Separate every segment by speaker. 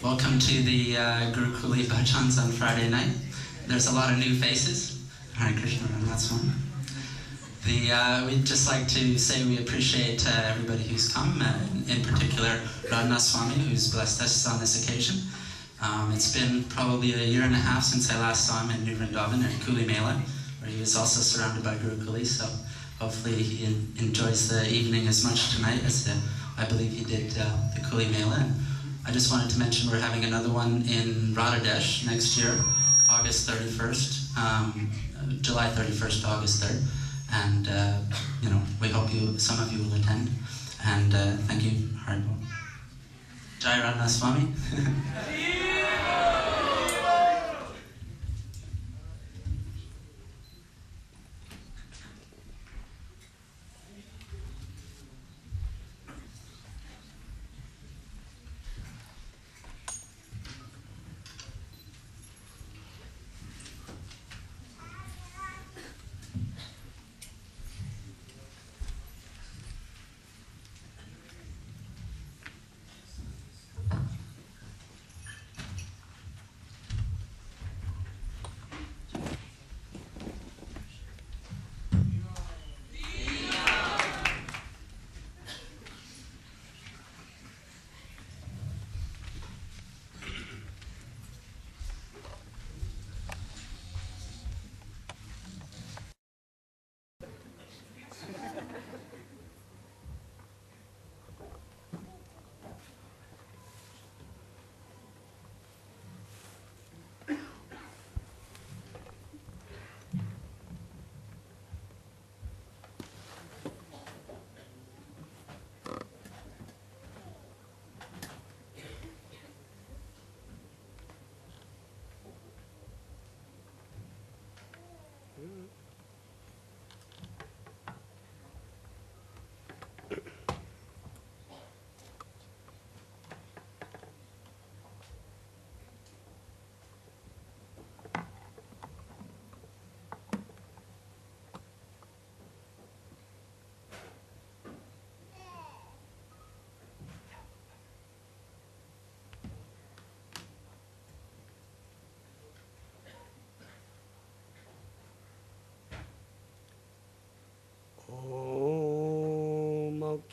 Speaker 1: Welcome to the Gurukuli Bhajans on Friday night. There's a lot of new faces. Hare Krishna, Radhanath Swami. We'd just like to say we appreciate everybody who's come, in particular Radhanath Swami, who's blessed us on this occasion. It's been probably a year and a half since I last saw him in New Vrindavan at Kuli Mela, where he was also surrounded by Gurukuli, so hopefully he enjoys the evening as much tonight as I believe he did the Kuli Mela. And I just wanted to mention we're having another one in Radhadesh next year, August 31st, July 31st to August 3rd. And, we hope some of you will attend. And thank you, Haribol. Jai Radhanath Swami.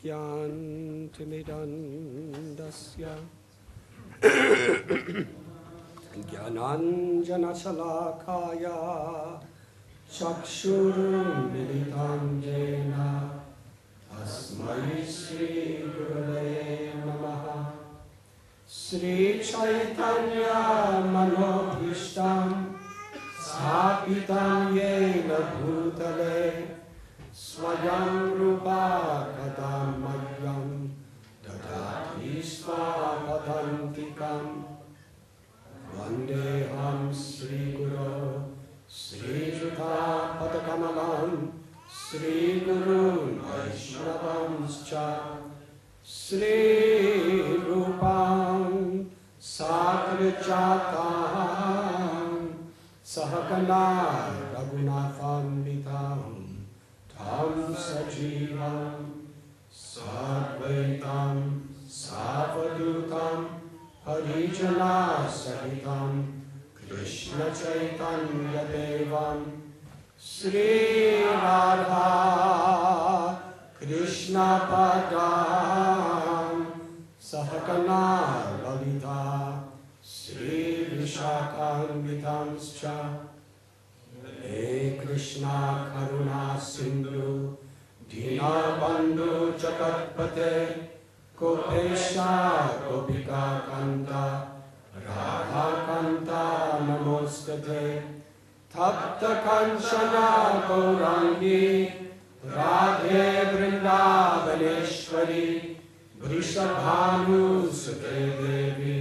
Speaker 2: Jnantimidandasya Jnananjanashalakaya Chakshurumilitam jena Tasmai Sri Gurave Namaha Sri Chaitanya Manobhishtam Sthapitam Yena Bhutale Swayam Rupa Kadamadyam Dadati Svapadantikam Vandeham Sri Guru Sri Juta Padakamalam Sri Guru Vaishnavamscha Sri Rupam Sakrichatam Sahakana Raghunatham Tam Sajivam Sadvaitam Savadutam Harijana Sahitam Krishna Chaitanya Devam Sri Radha Krishna Padam Sahakana Lalita Sri Vishakhanvitamscha Hey Krishna Karuna Sindhu Dina Bandhu Jagatpate Kopesha Gopika Kanta Radha Kanta Namostate Tapta Kanchana Gaurangi Radhe Vrindavaneshwari Vrishabhanu Sute Devi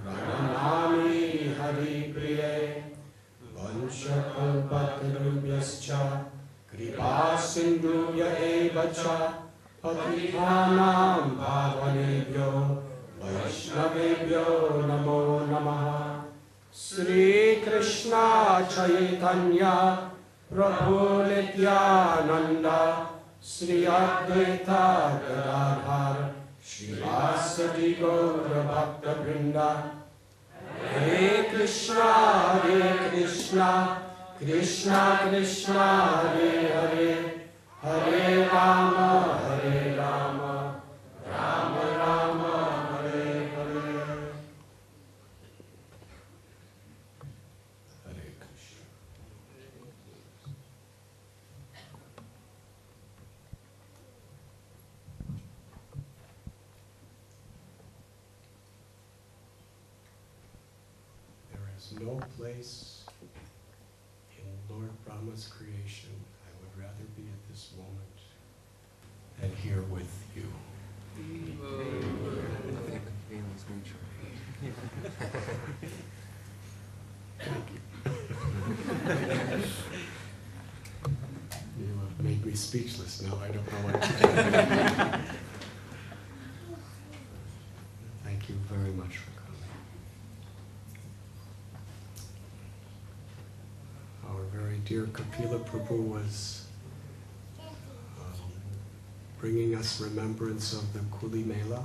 Speaker 2: Ranamami Hari Priye Vanchakalpatarubhyascha Kripa Sindhubhya evacha Patithanam Bhavanebhyo Vaishnavebhyo Namo Namaha Sri Krishna Chaitanya Prabhu Nityananda Sri Advaita Gadadhar Srivasadi Gaura Bhakta Vrinda. Hare Krishna, Krishna Krishna, Hare Hare, Hare Rama, Rama Rama, Hare Hare. Hare Krishna. There is no place in Lord Brahma's creation I would rather be at this moment than here with you. You have made me speechless now. I don't know what to do. Thank you very much for coming. Our very dear Kapila Prabhu was bringing us remembrance of the Kuli Mela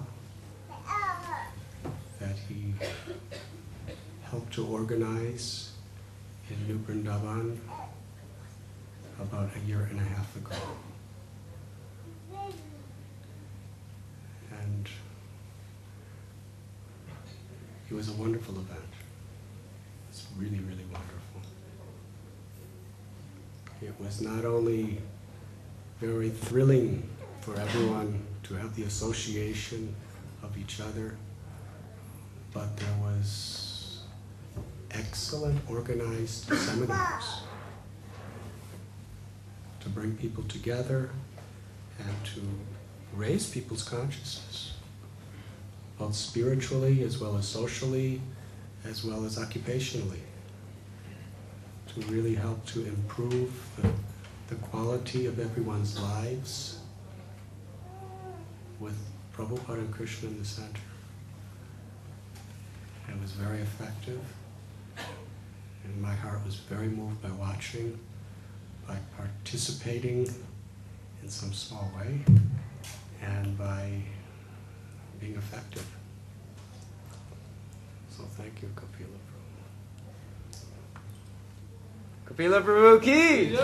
Speaker 2: that he helped to organize in New Vrindavan about a year and a half ago. And it was a wonderful event. It was really, really wonderful. It was not only very thrilling for everyone to have the association of each other, but there was excellent organized seminars to bring people together and to raise people's consciousness, both spiritually as well as socially, as well as occupationally, to really help to improve the quality of everyone's lives with Prabhupada and Krishna in the center. It was very effective, and my heart was very moved by watching, by participating in some small way, and by being effective. So thank you, Kapila Prabhu.
Speaker 3: Kapila Prabhu ki!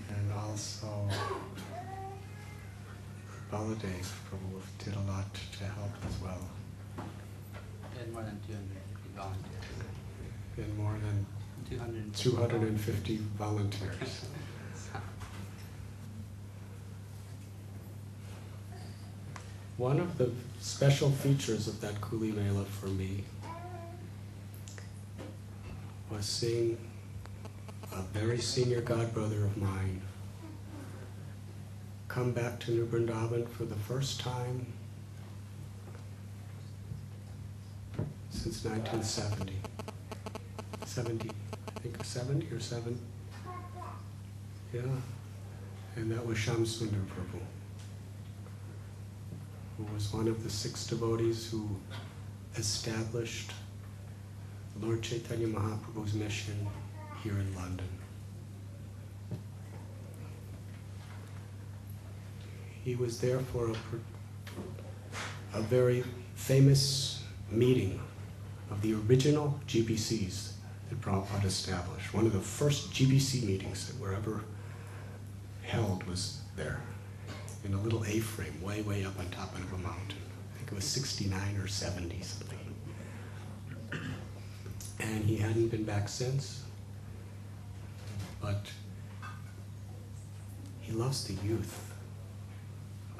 Speaker 2: And also Baladev Prabhu did a lot to help as well.
Speaker 1: And more than 250 volunteers.
Speaker 2: And more than 250 volunteers. One of the special features of that Kuli Mela for me was seeing a very senior godbrother of mine come back to New Vrindavan for the first time since 1970. 70, I think 70 or 7. Yeah. And that was Shyam Sunder Prabhu, who was one of the 6 devotees who established Lord Chaitanya Mahaprabhu's mission here in London. He was there for a very famous meeting of the original GBCs that Prabhupada established. One of the first GBC meetings that were ever held was there, in a little A-frame, way, way up on top of a mountain. I think it was 69 or 70 something. And he hadn't been back since, but he loves the youth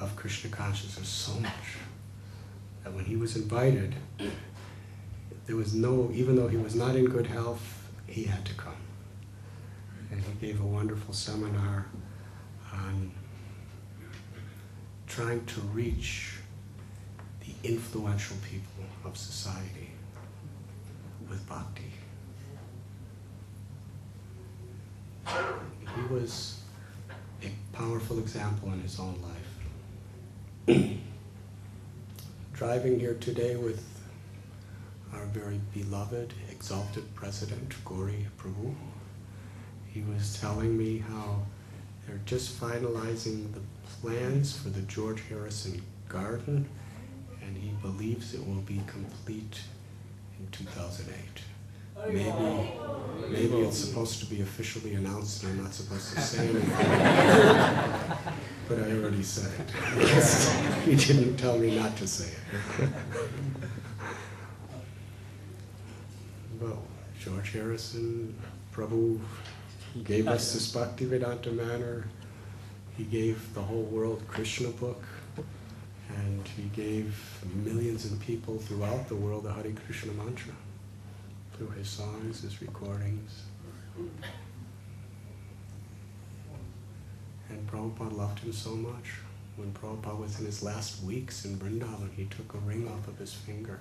Speaker 2: of Krishna consciousness so much that when he was invited, there was no, even though he was not in good health, he had to come. And he gave a wonderful seminar on trying to reach the influential people of society with bhakti. He was a powerful example in his own life. Driving here today with our very beloved, exalted President, Gauri Prabhu, he was telling me how they're just finalizing the plans for the George Harrison garden, and he believes it will be complete in 2008. Maybe it's supposed to be officially announced and I'm not supposed to say anything. But I already said it. He didn't tell me not to say it. Well, George Harrison, Prabhu gave us this Bhaktivedanta manner. He gave the whole world Krishna book. And he gave millions of people throughout the world the Hare Krishna mantra through his songs, his recordings. And Prabhupada loved him so much. When Prabhupada was in his last weeks in Vrindavan, he took a ring off of his finger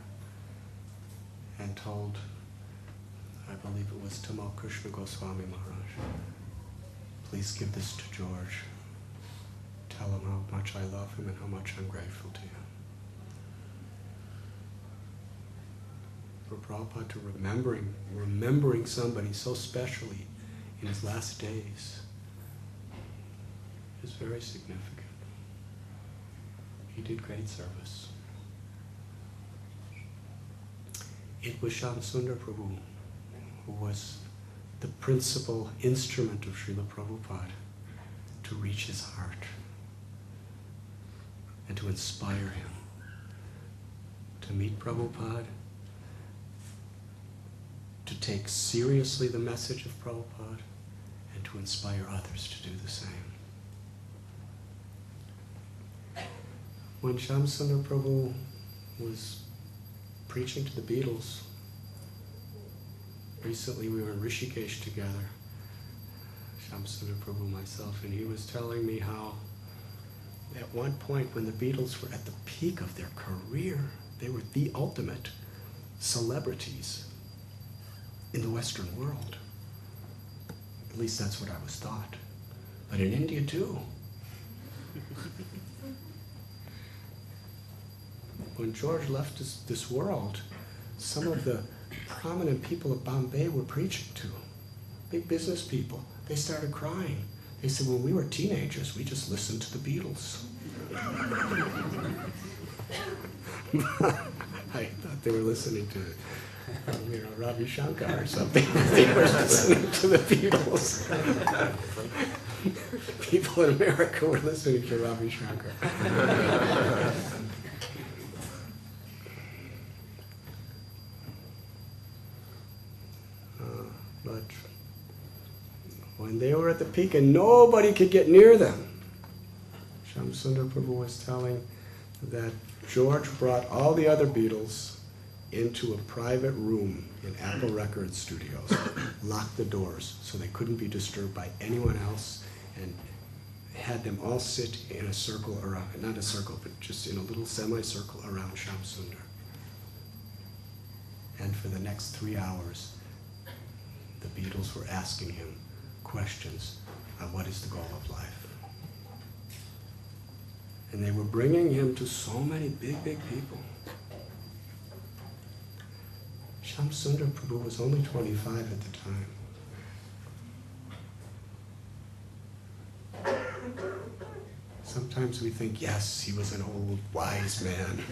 Speaker 2: and told, I believe it was Tamal Krishna Goswami Maharaj, please give this to George. Tell him how much I love him and how much I'm grateful to you. For Prabhupada to remembering somebody so specially in his last days is very significant. He did great service. It was Shyam Sunder Prabhu who was the principal instrument of Srila Prabhupada to reach his heart and to inspire him to meet Prabhupada, to take seriously the message of Prabhupada, and to inspire others to do the same. When Shyam Sunder Prabhu was preaching to the Beatles, recently we were in Rishikesh together, Shyam Sunder Prabhu, myself, and he was telling me how at one point when the Beatles were at the peak of their career, they were the ultimate celebrities in the Western world. At least that's what I was taught. But in India too. When George left this world, some of the prominent people of Bombay were preaching to, big business people. They started crying. They said, when we were teenagers, we just listened to the Beatles. I thought they were listening to, Ravi Shankar or something. They were listening to the Beatles. People in America were listening to Ravi Shankar. But when they were at the peak and nobody could get near them, Shyam Sunder Prabhu was telling that George brought all the other Beatles into a private room in Apple Records studios, locked the doors so they couldn't be disturbed by anyone else, and had them all sit in a circle around, not a circle, but just in a little semicircle around Shyam Sunder. And for the next 3 hours, the Beatles were asking him questions on what is the goal of life. And they were bringing him to so many big, big people. Shyam Sunder Prabhu was only 25 at the time. Sometimes we think, yes, he was an old, wise man.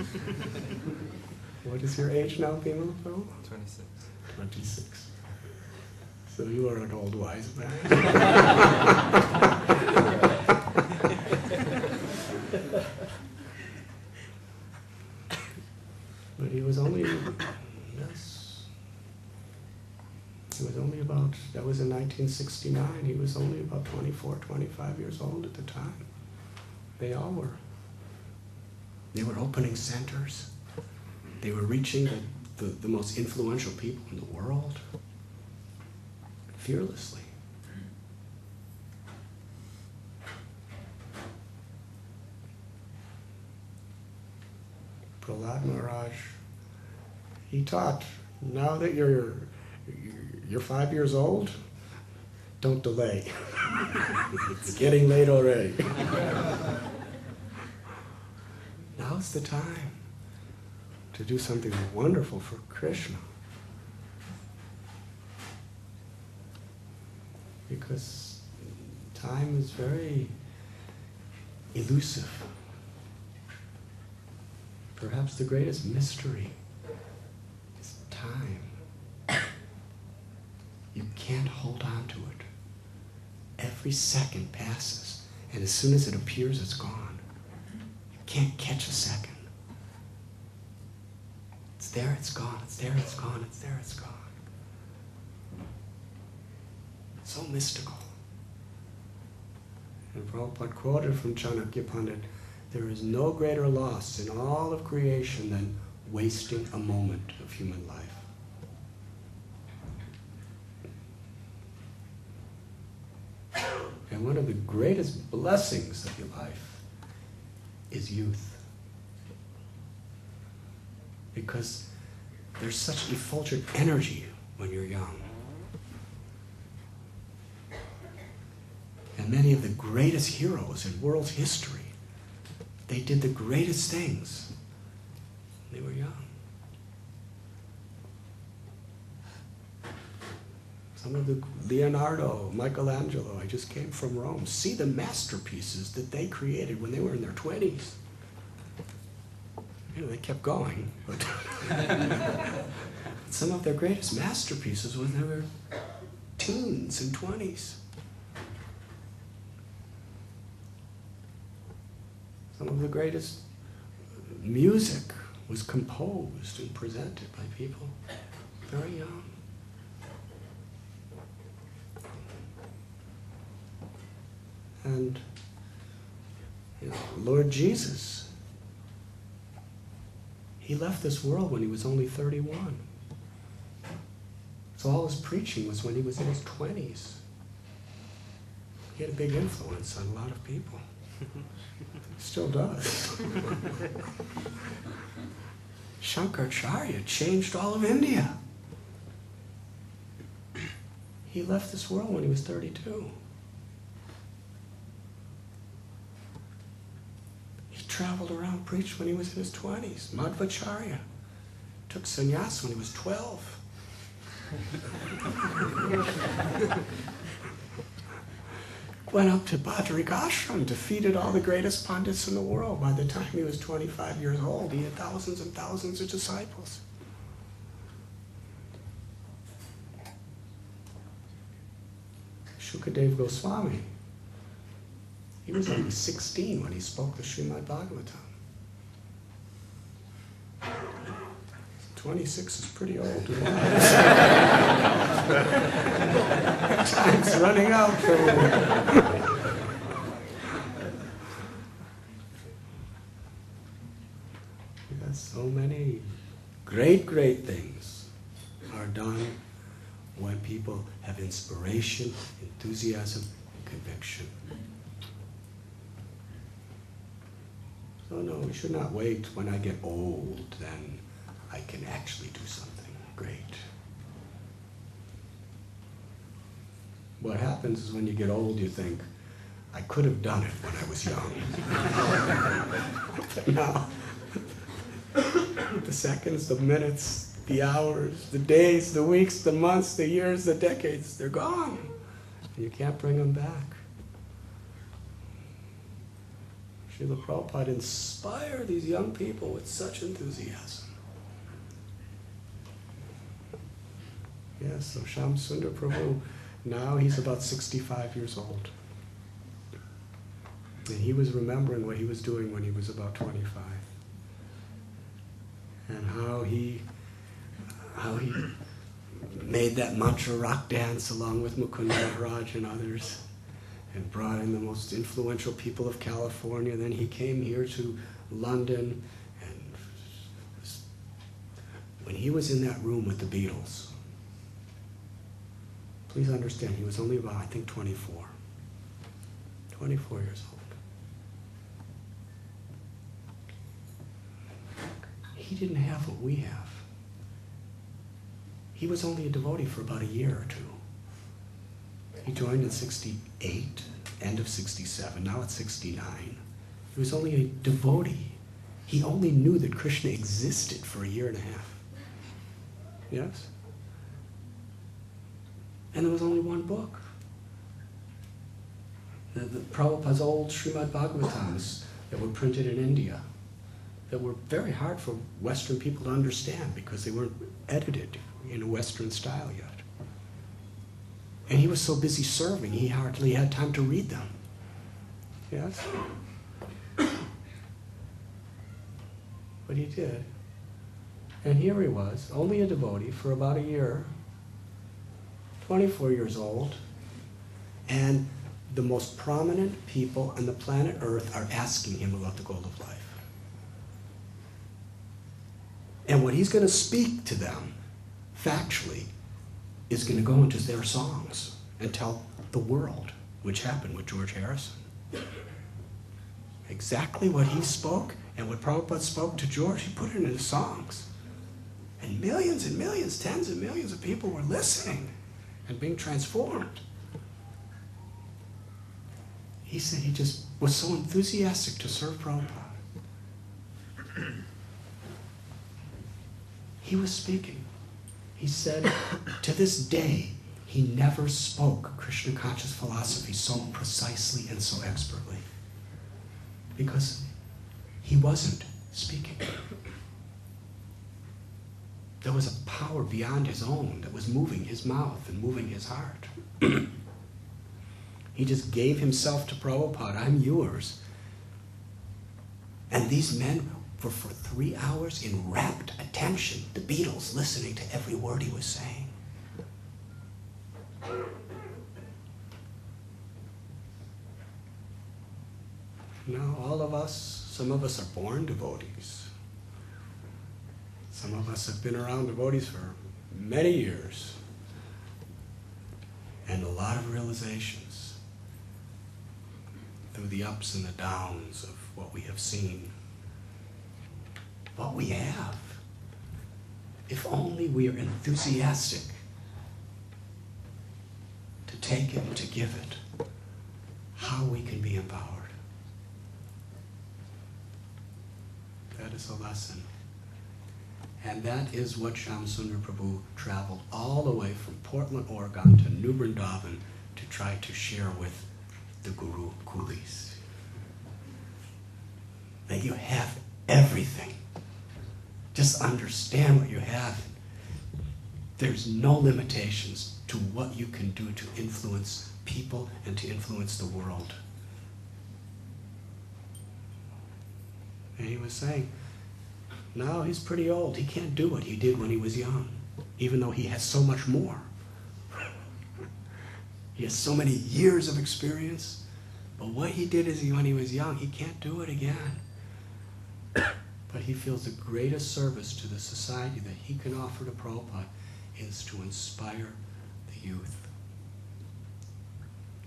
Speaker 2: What is your age now, Bimala Prabhu?
Speaker 3: 26.
Speaker 2: 26. So you are an old, wise man. But he was only, yes, he was only about, that was in 1969, he was only about 24, 25 years old at the time. They all were. They were opening centers. They were reaching the most influential people in the world, fearlessly. Prahlad Maharaj, he taught, now that you're 5 years old, don't delay. It's getting late already. Now's the time to do something wonderful for Krishna. Because time is very elusive. perhaps the greatest mystery is time. You can't hold on to it. Every second passes, and as soon as it appears, it's gone. You can't catch a second. It's there, it's gone, it's there, it's gone, it's there, it's gone. So mystical. And Prabhupada quoted from Chanakya Pandit, there is no greater loss in all of creation than wasting a moment of human life. And one of the greatest blessings of your life is youth. Because there's such effulgent energy when you're young. And many of the greatest heroes in world history, they did the greatest things when they were young. Some of the Leonardo, Michelangelo, I just came from Rome. See the masterpieces that they created when they were in their 20s. You know, they kept going, but some of their greatest masterpieces when they were teens and 20s. Some of the greatest music was composed and presented by people very young. And Lord Jesus, he left this world when he was only 31. So all his preaching was when he was in his 20s. He had a big influence on a lot of people. Still does. Shankaracharya changed all of India. He left this world when he was 32. He traveled around, preached when he was in his 20s. Madhvacharya took sannyas when he was 12. Went up to Bhadrik Ashram, defeated all the greatest pandits in the world. By the time he was 25 years old, he had thousands and thousands of disciples. Shukadev Goswami, he was only 16 when he spoke the Srimad Bhagavatam. 26 is pretty old. Time's running out for me. Yes, so many great things are done when people have inspiration, enthusiasm, and conviction. So no, we should not wait when I get old, then I can actually do something great. What happens is when you get old, you think, I could have done it when I was young. But now, the seconds, the minutes, the hours, the days, the weeks, the months, the years, the decades, they're gone. And you can't bring them back. Srila Prabhupada inspired these young people with such enthusiasm. Yes, so Shyam Sunder Prabhu, now he's about 65 years old. And he was remembering what he was doing when he was about 25. And how he made that mantra rock dance along with Mukunda Maharaj and others, and brought in the most influential people of California. Then he came here to London, and when he was in that room with the Beatles, please understand, he was only about, I think, 24. 24 years old. He didn't have what we have. He was only a devotee for about a year or two. He joined in 68, end of 67, now it's 69. He was only a devotee. He only knew that Krishna existed for a year and a half. Yes? And there was only one book. The Prabhupada's old Srimad Bhagavatams that were printed in India. that were very hard for Western people to understand because they weren't edited in a Western style yet. And he was so busy serving, he hardly had time to read them. Yes? But he did. And here he was, only a devotee for about a year, 24 years old, and the most prominent people on the planet Earth are asking him about the goal of life. And what he's going to speak to them, factually, is going to go into their songs and tell the world, which happened with George Harrison. Exactly what he spoke and what Prabhupada spoke to George, he put it in his songs. And millions, tens of millions of people were listening and being transformed. He said he just was so enthusiastic to serve Prabhupada. He was speaking. He said, to this day, he never spoke Krishna conscious philosophy so precisely and so expertly. Because he wasn't speaking. There was a power beyond his own that was moving his mouth and moving his heart. He just gave himself to Prabhupada. I'm yours. And these men were for 3 hours in rapt attention, the Beatles listening to every word he was saying. Now, all of us, some of us are born devotees. Some of us have been around devotees for many years. And a lot of realizations through the ups and the downs of what we have seen. What we have. If only we are enthusiastic to take it and to give it, how we can be empowered. That is a lesson. And that is what Shyam Sunder Prabhu traveled all the way from Portland, Oregon to New Vrindavan to try to share with the Guru Coolies. That you have everything. Just understand what you have. There's no limitations to what you can do to influence people and to influence the world. And he was saying, now he's pretty old. He can't do what he did when he was young, even though he has so much more. He has so many years of experience. But what he did when he was young, he can't do it again. But he feels the greatest service to the society that he can offer to Prabhupada is to inspire the youth.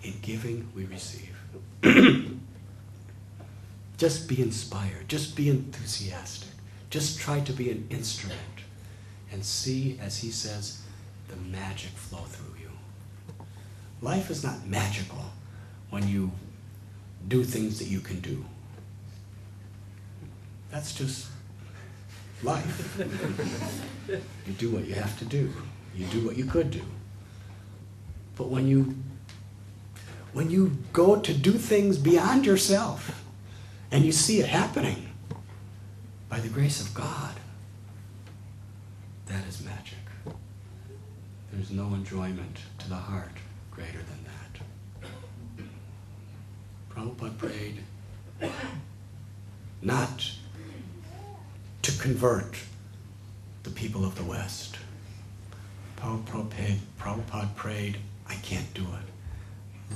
Speaker 2: In giving, we receive. Just be inspired. Just be enthusiastic. Just try to be an instrument and see, as he says, the magic flow through you. Life is not magical when you do things that you can do. That's just life. You do what you have to do. You do what you could do. But when you go to do things beyond yourself and you see it happening by the grace of God, that is magic. There's no enjoyment to the heart greater than that. Prabhupada prayed not to convert the people of the West. Prabhupada prayed, I can't do it.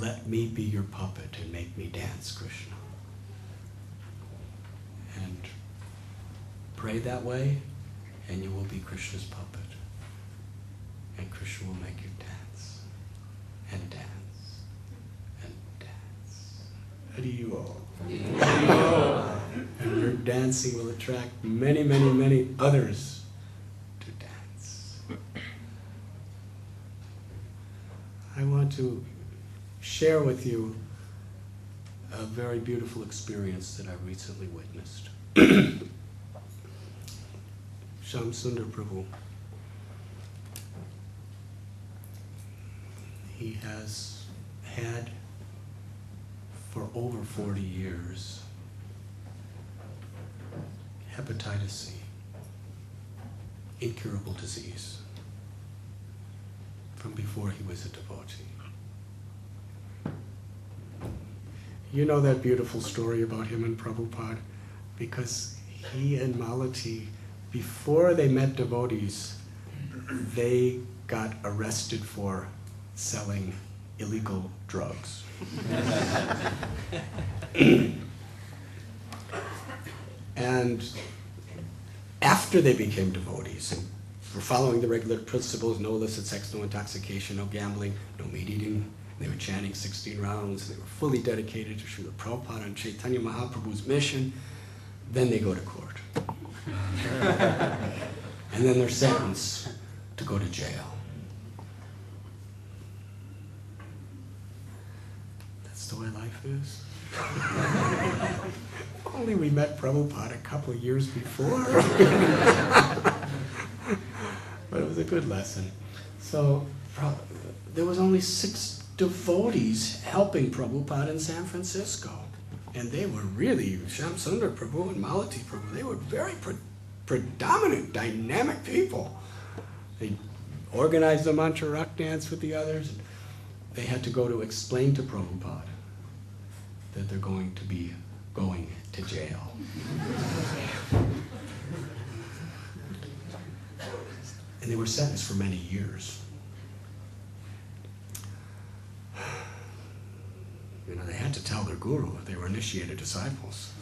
Speaker 2: Let me be your puppet and make me dance, Krishna. And pray that way, and you will be Krishna's puppet. And Krishna will make you dance, and dance, and dance. Hari-o. And your dancing will attract many, many, many others to dance. I want to share with you a very beautiful experience that I recently witnessed. Shyam Sunder Prabhu. He has had for over 40 years hepatitis C, incurable disease, from before he was a devotee. You know that beautiful story about him and Prabhupada? Because he and Malati, before they met devotees, they got arrested for selling illegal drugs. And after they became devotees, and were following the regular principles, no illicit sex, no intoxication, no gambling, no meat eating, they were chanting 16 rounds, they were fully dedicated to Srila Prabhupada and Chaitanya Mahaprabhu's mission, then they go to court. And then they're sentenced to go to jail. That's the way life is. Only we met Prabhupada a couple of years before. But it was a good lesson. So there was only 6 devotees helping Prabhupada in San Francisco. And they were really, Shyam Sunder Prabhu and Malati Prabhu, they were very predominant, dynamic people. They organized the mantra rock dance with the others. They had to go to explain to Prabhupada that they're going to be going to jail. And they were sentenced for many years. You know, they had to tell their guru they were initiated disciples.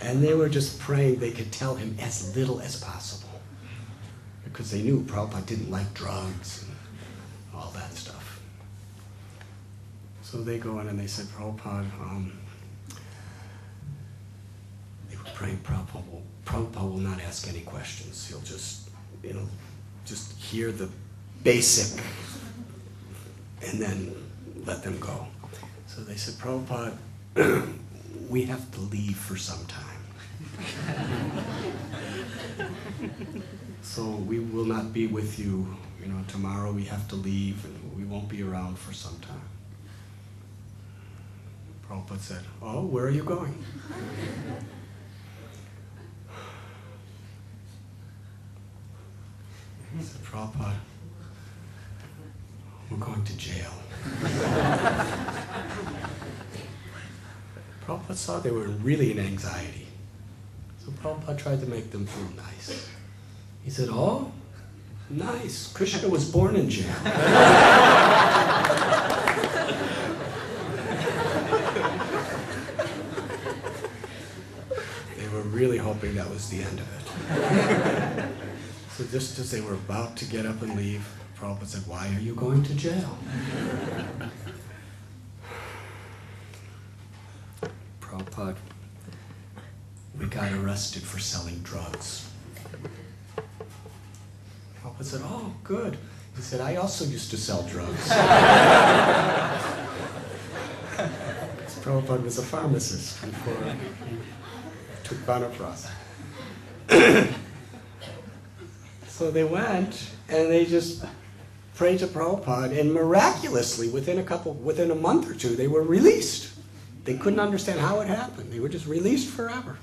Speaker 2: And they were just praying they could tell him as little as possible. Because they knew Prabhupada didn't like drugs and all that stuff. So they go in and they said, Prabhupada, they were praying Prabhupada will not ask any questions. He'll just, just hear the basic and then let them go. So they said, Prabhupada, we have to leave for some time. So we will not be with you, tomorrow we have to leave and we won't be around for some time. Prabhupada said, oh, where are you going? He said, Prabhupada, we're going to jail. Prabhupada saw they were really in anxiety. So Prabhupada tried to make them feel nice. He said, oh, nice. Krishna was born in jail. They were really hoping that was the end of it. So just as they were about to get up and leave, Prabhupada said, why are you going to jail? Prabhupada, we got arrested for selling drugs. Prabhupada said, oh, good. He said, I also used to sell drugs. Prabhupada was a pharmacist before he took Banapras. So they went and they just prayed to Prabhupada, and miraculously, within a month or two, they were released. They couldn't understand how it happened. They were just released forever.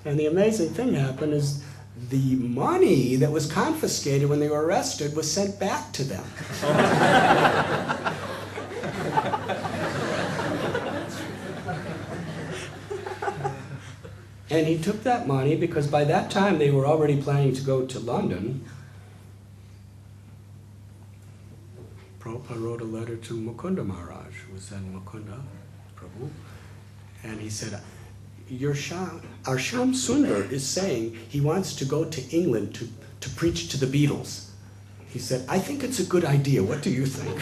Speaker 2: And the amazing thing happened is the money that was confiscated when they were arrested was sent back to them. And he took that money because by that time they were already planning to go to London. Prabhupada wrote a letter to Mukunda Maharaj, who was then Mukunda Prabhu, and he said, our Shyam Sunder is saying he wants to go to England to preach to the Beatles. He said, I think it's a good idea. What do you think?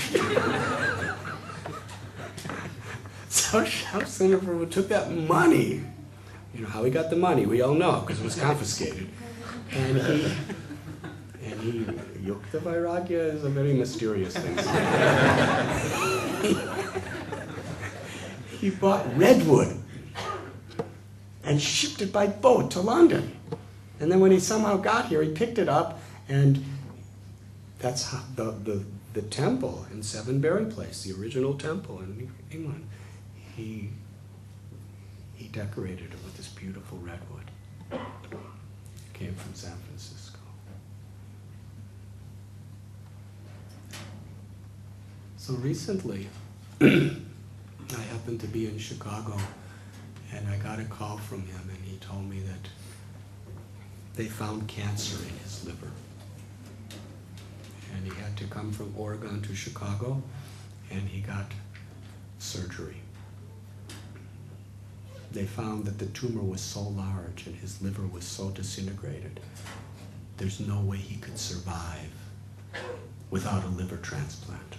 Speaker 2: So Shyam Sunder Prabhu took that money. You know how he got the money, we all know, because it was confiscated. And Yukta Vairagya is a very mysterious thing. He bought redwood and shipped it by boat to London. And then when he somehow got here, he picked it up, and that's how the temple in Seven Berry Place, the original temple in England, he he decorated it with this beautiful redwood. It came from San Francisco. So recently, I happened to be in Chicago, and I got a call from him, and he told me that they found cancer in his liver. And he had to come from Oregon to Chicago, and he got surgery. They found that the tumor was so large and his liver was so disintegrated, there's no way he could survive without a liver transplant.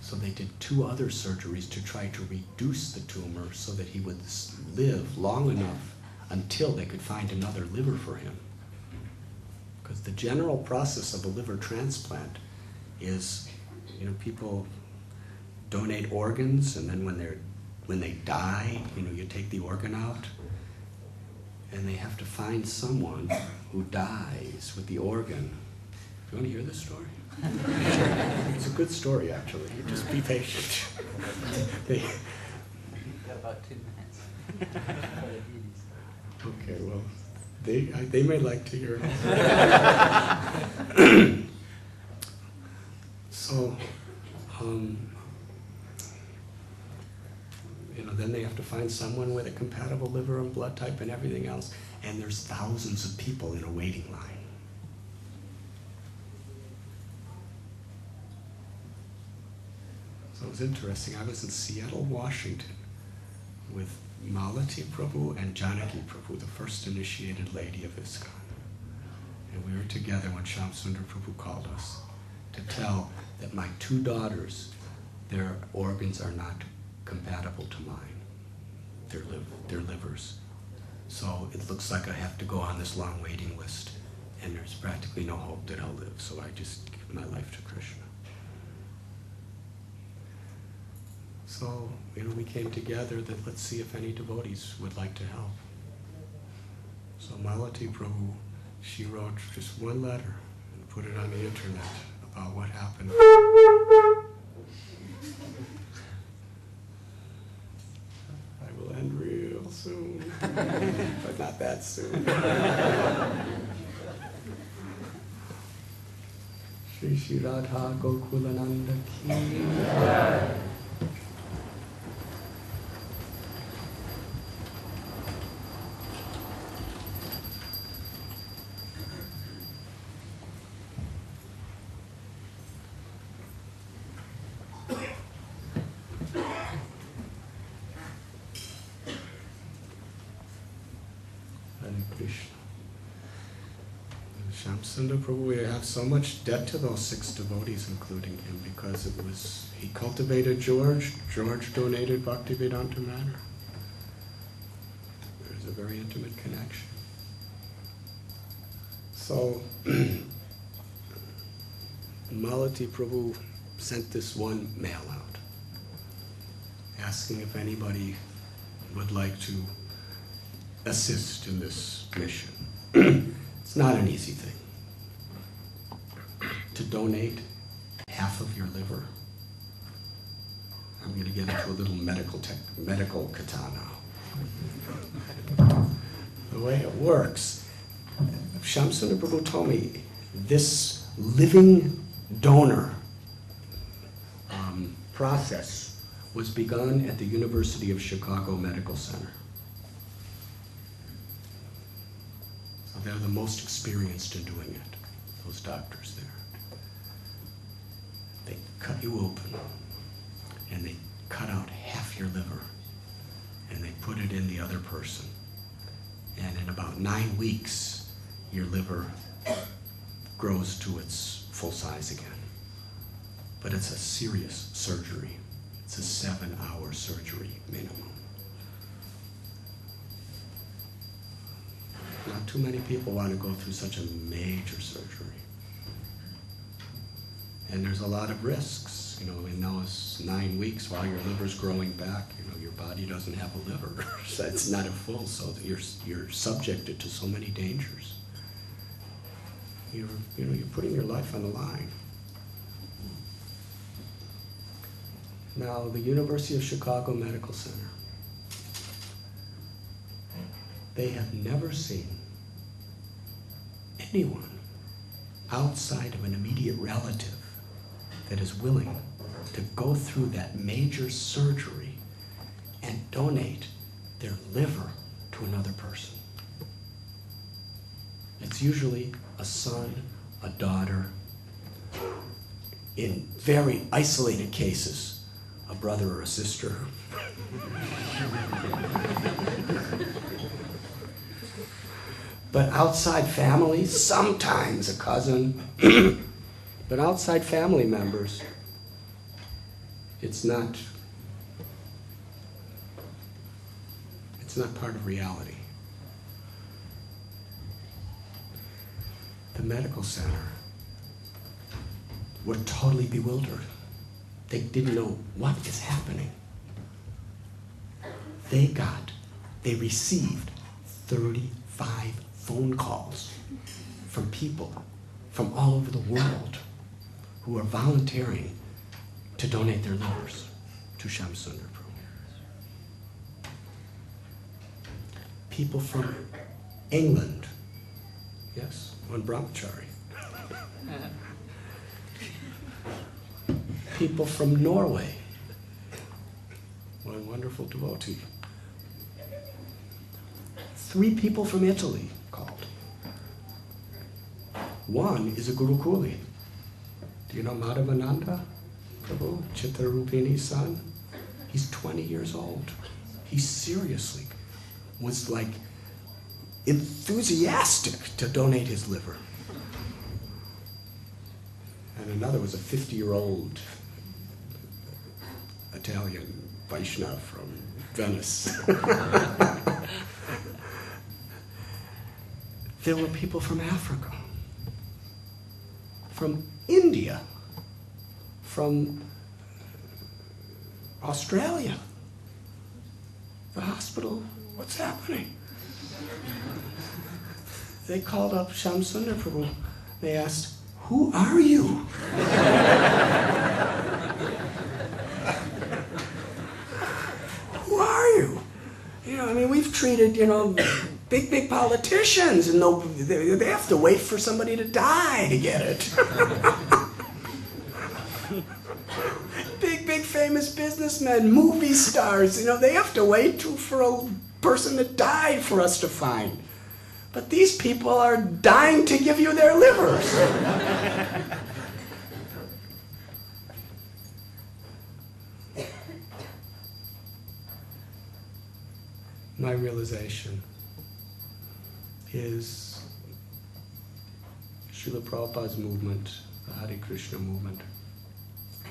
Speaker 2: So they did 2 other surgeries to try to reduce the tumor so that he would live long enough until they could find another liver for him. Because the general process of a liver transplant is, people donate organs, and then when they die, you take the organ out, and they have to find someone who dies with the organ. Do you want to hear this story? It's a good story, actually. You just be patient.
Speaker 1: You've got about 2 minutes.
Speaker 2: Okay, well, they may like to hear it. So, then they have to find someone with a compatible liver and blood type and everything else, and there's thousands of people in a waiting line. So it was interesting. I was in Seattle, Washington, with Malati Prabhu and Janaki Prabhu, the first initiated lady of ISKCON. And we were together when Shyam Sunder Prabhu called us to tell that my 2 daughters, their organs are not compatible to mine, their livers. So it looks like I have to go on this long waiting list, and there's practically no hope that I'll live, so I just give my life to Krishna. So, we came together that let's see if any devotees would like to help. So Malati Prabhu, she wrote just 1 letter and put it on the internet about what happened. I will end real soon, but not that soon. Shri Shri Radha Gokulananda Ki. Shyam Sunder Prabhu, we have so much debt to those 6 devotees, including him, because he cultivated George donated Bhaktivedanta matter. There's a very intimate connection. So, Malati Prabhu sent this one mail out, asking if anybody would like to assist in this mission. It's not an easy thing. To donate half of your liver. I'm going to get into a little medical kata now. The way it works, Shyam Sunder Prabhu told me this living donor process was begun at the University of Chicago Medical Center. They're the most experienced in doing it, those doctors there. They cut you open, and they cut out half your liver, and they put it in the other person. And in about 9 weeks, your liver grows to its full size again. But it's a serious surgery. It's a 7-hour surgery minimum. Not too many people want to go through such a major surgery. And there's a lot of risks, in those 9 weeks while your liver's growing back, your body doesn't have a liver. So it's not a full, so you're subjected to so many dangers. You're putting your life on the line. Now, the University of Chicago Medical Center, they have never seen anyone outside of an immediate relative that is willing to go through that major surgery and donate their liver to another person. It's usually a son, a daughter, in very isolated cases, a brother or a sister. But outside families, sometimes a cousin, but outside family members, it's not part of reality. The medical center were totally bewildered. They didn't know what is happening. They received 35 phone calls from people from all over the world who are volunteering to donate their livers to Shyam Sunder. People from England, yes, one brahmachari. People from Norway, one wonderful devotee. 3 people from Italy called. One is a Gurukuli. Do you know Madhavananda Prabhu, Chittarupini's son? He's 20 years old. He seriously was like enthusiastic to donate his liver. And another was a 50-year-old Italian Vaishnava from Venice. There were people from Africa, from India, from Australia. The hospital, what's happening? They called up Shyam Sunder Prabhu. They asked, "Who are you?" Who are you? I mean, we've treated, big politicians, and they have to wait for somebody to die to get it. Big famous businessmen, movie stars, they have to wait for a person that died for us to find. But these people are dying to give you their livers. My realization is Srila Prabhupada's movement, the Hare Krishna movement,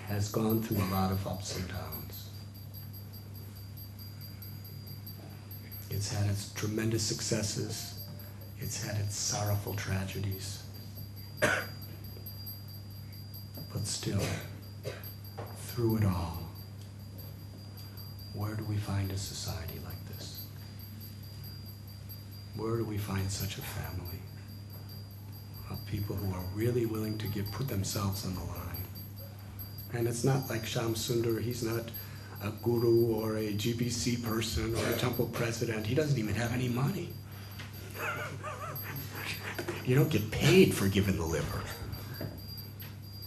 Speaker 2: has gone through a lot of ups and downs. It's had its tremendous successes. It's had its sorrowful tragedies. But still, through it all, where do we find a society like this? Where do we find such a family of people who are really willing to put themselves on the line? And it's not like Shyam Sunder. He's not a guru or a GBC person or a temple president. He doesn't even have any money. You don't get paid for giving the liver.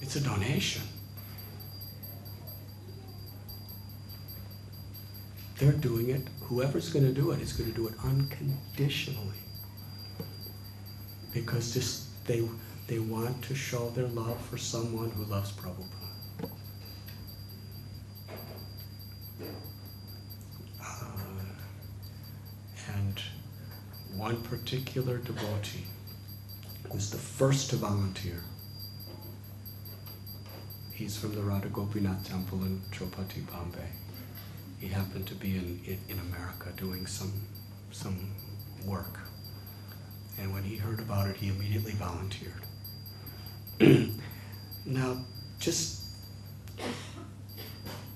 Speaker 2: It's a donation. They're doing it. Whoever's going to do it is going to do it unconditionally. Because they want to show their love for someone who loves Prabhupada. And one particular devotee was the first to volunteer. He's from the Radha Gopinath temple in Chowpatty, Bombay. He happened to be in America doing some work. And when he heard about it, he immediately volunteered. Now, just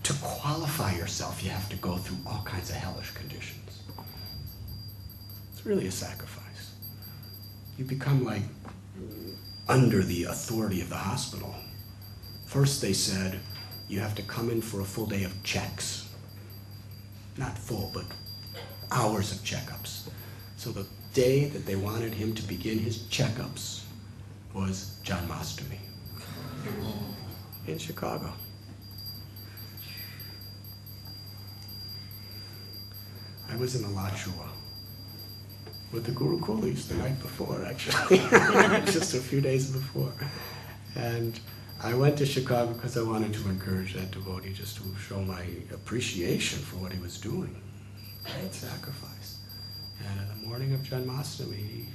Speaker 2: to qualify yourself, you have to go through all kinds of hellish conditions. It's really a sacrifice. You become like under the authority of the hospital. First they said, you have to come in for a full day of checks. Not full, but hours of checkups. So the day that they wanted him to begin his checkups was Janmashtami in Chicago. I was in Alachua with the Guru Kulis the night before, actually, just a few days before. And I went to Chicago because I wanted to encourage that devotee, just to show my appreciation for what he was doing. Great sacrifice. And in the morning of Janmashtami, he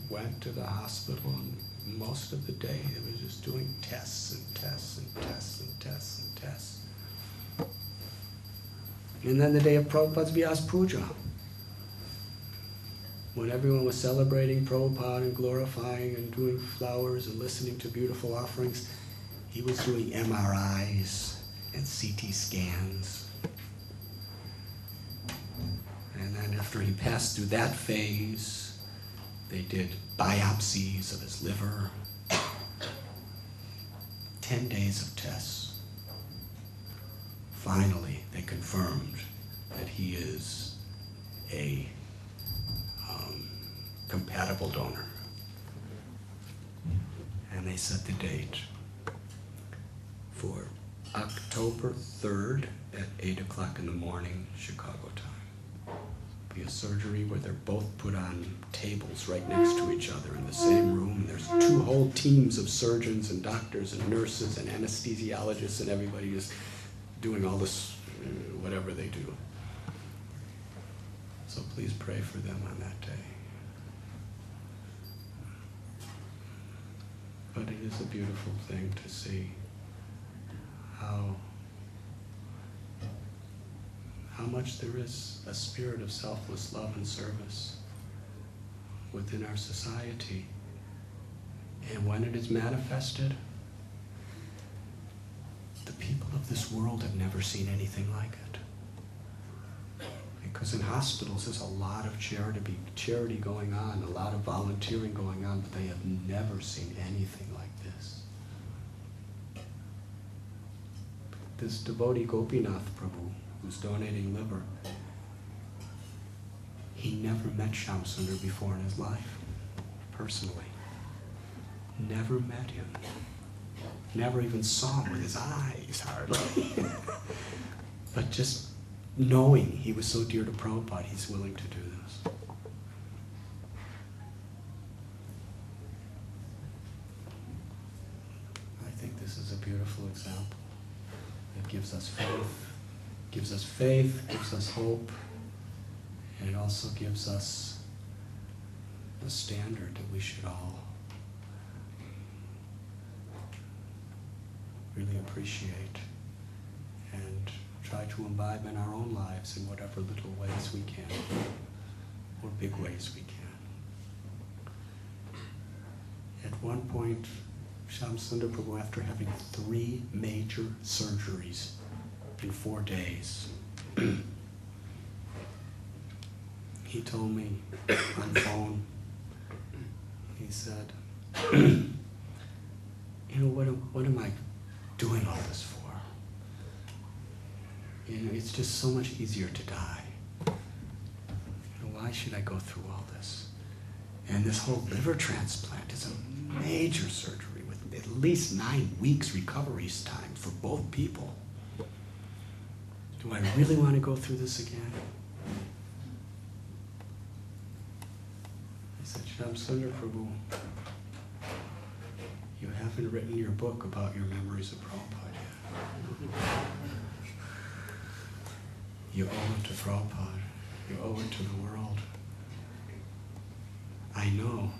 Speaker 2: went to the hospital, and most of the day they was just doing tests and tests and tests and tests and tests. And then the day of Prabhupada's Vyas Puja, when everyone was celebrating Prabhupada and glorifying and doing flowers and listening to beautiful offerings, he was doing MRIs and CT scans. And then after he passed through that phase, they did biopsies of his liver. 10 days of tests. Finally, they confirmed that he is a compatible donor. And they set the date for October 3rd at 8 o'clock in the morning, Chicago time. Be a surgery where they're both put on tables right next to each other in the same room. And there's 2 whole teams of surgeons and doctors and nurses and anesthesiologists and everybody just doing all this, whatever they do. So please pray for them on that day. But it is a beautiful thing to see how much there is a spirit of selfless love and service within our society. And when it is manifested, the people of this world have never seen anything like it. Because in hospitals there's a lot of charity going on, a lot of volunteering going on, but they have never seen anything like this. This devotee Gopinath Prabhu, who's donating liver, he never met Shyam Sunder before in his life, personally. Never met him. Never even saw him with his eyes, hardly. But just knowing he was so dear to Prabhupada, he's willing to do this. I think this is a beautiful example. It gives us faith, gives us hope, and it also gives us a standard that we should all really appreciate and try to imbibe in our own lives in whatever little ways we can, or big ways we can. At one point, Shyam Sunder Prabhu, after having 3 major surgeries in 4 days, he told me on the phone, he said, what am I doing all this for? It's just so much easier to die. Why should I go through all this? And this whole liver transplant is a major surgery with at least 9 weeks recovery time for both people. Do I really want to go through this again? I said, Shyam Sunder Prabhu, you haven't written your book about your memories of Prabhupada yet. You owe it to Prabhupada. You owe it to the world. I know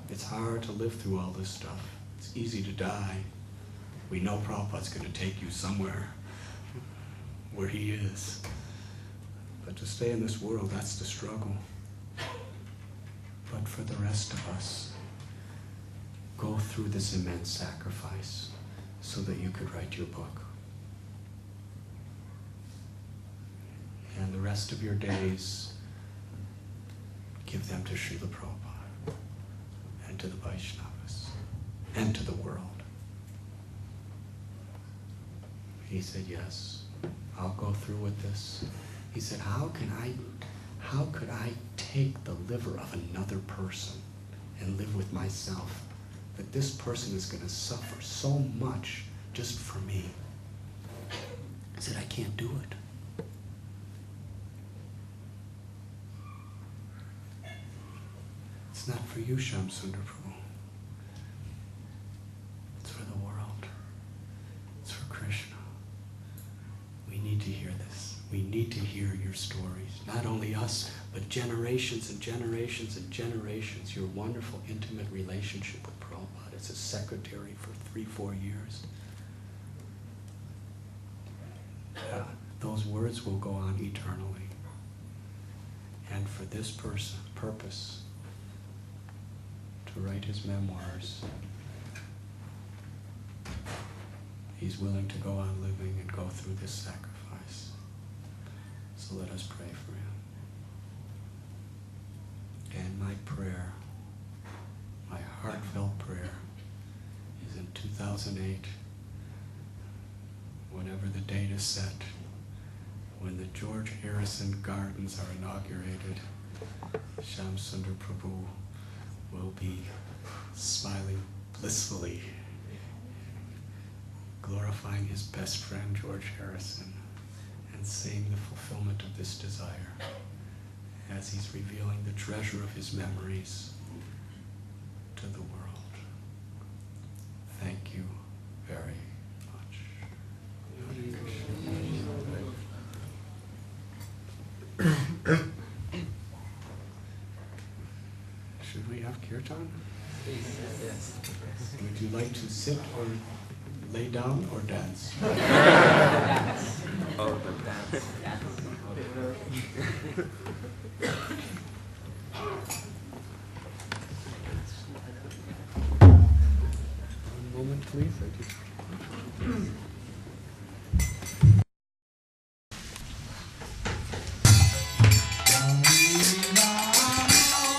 Speaker 2: it's hard to live through all this stuff. It's easy to die. We know Prabhupada's going to take you somewhere where he is. But to stay in this world, that's the struggle. But for the rest of us, go through this immense sacrifice so that you could write your book. And the rest of your days, give them to Srila Prabhupada and to the Vaishnavas and to the world. He said, yes, I'll go through with this. He said, how could I take the liver of another person and live with myself? That this person is going to suffer so much just for me. I said, I can't do it. It's not for you, Shyam Sunder Prabhu. It's for the world. It's for Krishna. We need to hear this. We need to hear your stories. Not only us, but generations and generations and generations. Your wonderful, intimate relationship with Prabhupada as a secretary for 3-4 years. Those words will go on eternally. And for this purpose, to write his memoirs, he's willing to go on living and go through this sacrifice. So let us pray for him. And my prayer, my heartfelt prayer, is in 2008, whenever the date is set, when the George Harrison Gardens are inaugurated, Shyam Sunder Prabhu will be smiling blissfully, glorifying his best friend George Harrison, and seeing the fulfillment of this desire as he's revealing the treasure of his memories to the world. Thank you very much. Should we have kirtan?
Speaker 1: Yes.
Speaker 2: Would you like to sit or lay down or dance?
Speaker 3: Oh, the dance.
Speaker 2: One moment, please.